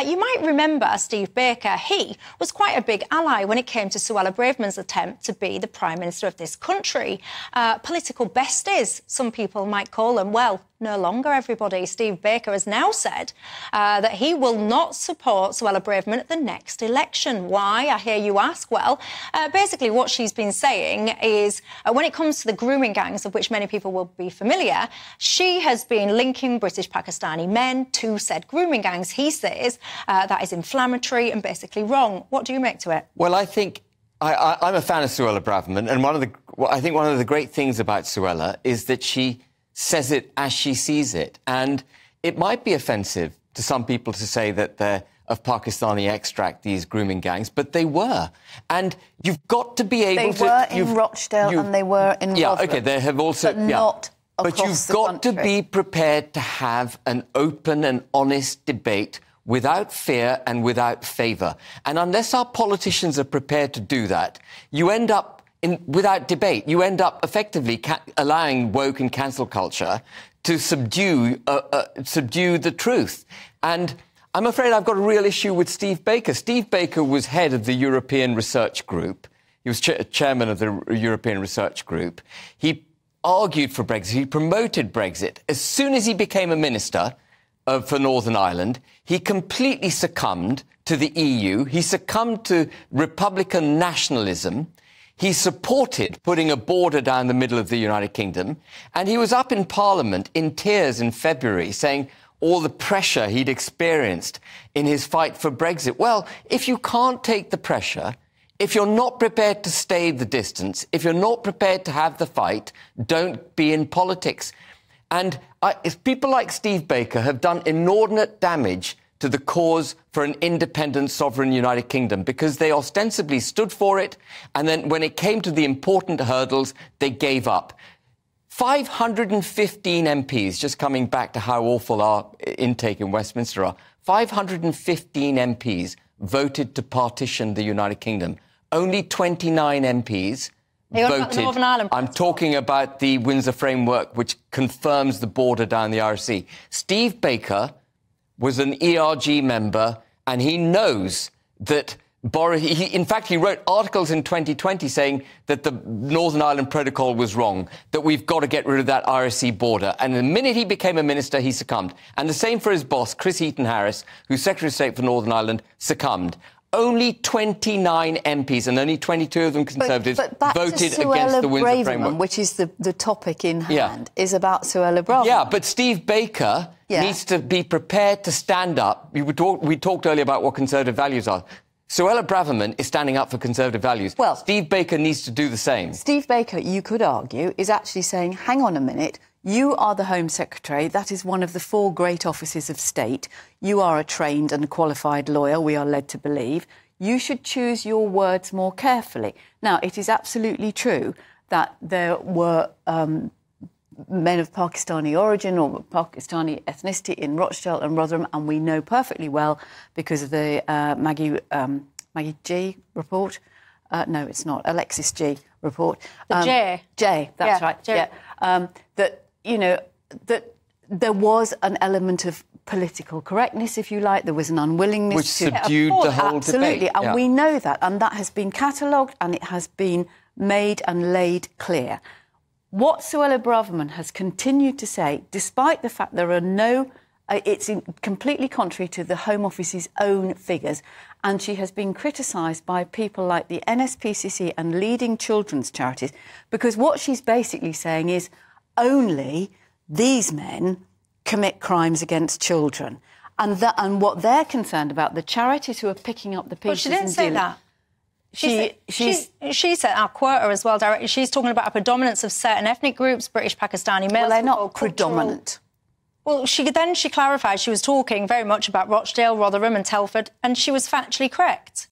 You might remember Steve Baker. He was quite a big ally when it came to Suella Braverman's attempt to be the Prime Minister of this country. Political besties, some people might call them. Well, no longer, everybody. Steve Baker has now said that he will not support Suella Braverman at the next election. Why, I hear you ask? Well, basically what she's been saying is when it comes to the grooming gangs, of which many people will be familiar, she has been linking British Pakistani men to said grooming gangs. He says that is inflammatory and basically wrong. What do you make to it? Well, I think I'm a fan of Suella Braverman, and I think one of the great things about Suella is that she says it as she sees it. And it might be offensive to some people to say that they're of Pakistani extract, these grooming gangs, but they were. And you've got to be able to... They were in Rochdale and they were in Rotherham. Yeah, OK, they have also... But not across But you've got to be prepared to have an open and honest debate without fear and without favour. And unless our politicians are prepared to do that, you end up without debate, you end up effectively allowing woke and cancel culture to subdue the truth. And I'm afraid I've got a real issue with Steve Baker. Steve Baker was head of the European Research Group. He was chairman of the European Research Group. He argued for Brexit. He promoted Brexit. As soon as he became a minister for Northern Ireland, he completely succumbed to the EU. He succumbed to Republican nationalism. He supported putting a border down the middle of the United Kingdom, and he was up in Parliament in tears in February saying all the pressure he'd experienced in his fight for Brexit. Well, if you can't take the pressure, if you're not prepared to stay the distance, if you're not prepared to have the fight, don't be in politics. And if people like Steve Baker have done inordinate damage to the cause for an independent, sovereign United Kingdom, because they ostensibly stood for it, and then when it came to the important hurdles, they gave up. 515 MPs, just coming back to how awful our intake in Westminster are, 515 MPs voted to partition the United Kingdom. Only 29 MPs voted. I'm talking about the Windsor Framework, which confirms the border down the Irish Sea. Steve Baker was an ERG member, and he knows that in fact, he wrote articles in 2020 saying that the Northern Ireland Protocol was wrong, that we've got to get rid of that Irish Sea border. And the minute he became a minister, he succumbed. And the same for his boss, Chris Heaton-Harris, who's Secretary of State for Northern Ireland, succumbed. Only 29 MPs, and only 22 of them Conservatives, voted against the Windsor Framework. Which is the topic in hand, is about Suella Braverman. Yeah, but Steve Baker needs to be prepared to stand up. We talked earlier about what Conservative values are. Suella Braverman is standing up for Conservative values. Well, Steve Baker needs to do the same. Steve Baker, you could argue, is actually saying, hang on a minute, you are the Home Secretary. That is one of the 4 great offices of state. You are a trained and qualified lawyer, we are led to believe. You should choose your words more carefully. Now, it is absolutely true that there were men of Pakistani origin or Pakistani ethnicity in Rochdale and Rotherham, and we know perfectly well because of the Maggie G report. No, it's not. Alexis G report. The J, that's right. J. Yeah. That, you know, that there was an element of political correctness, if you like. There was an unwillingness which subdued the whole absolutely, debate. And we know that, and that has been catalogued and it has been made and laid clear. What Suella Braverman has continued to say, despite the fact there are no... it's completely contrary to the Home Office's own figures, and she has been criticised by people like the NSPCC and leading children's charities, because what she's basically saying is only these men commit crimes against children. And what they're concerned about, the charities who are picking up the pieces... But she didn't say that. She said, I'll quote her as well directly, she's talking about a predominance of certain ethnic groups, British Pakistani males... Well, they're not predominant. Well, she clarified she was talking very much about Rochdale, Rotherham and Telford, and she was factually correct.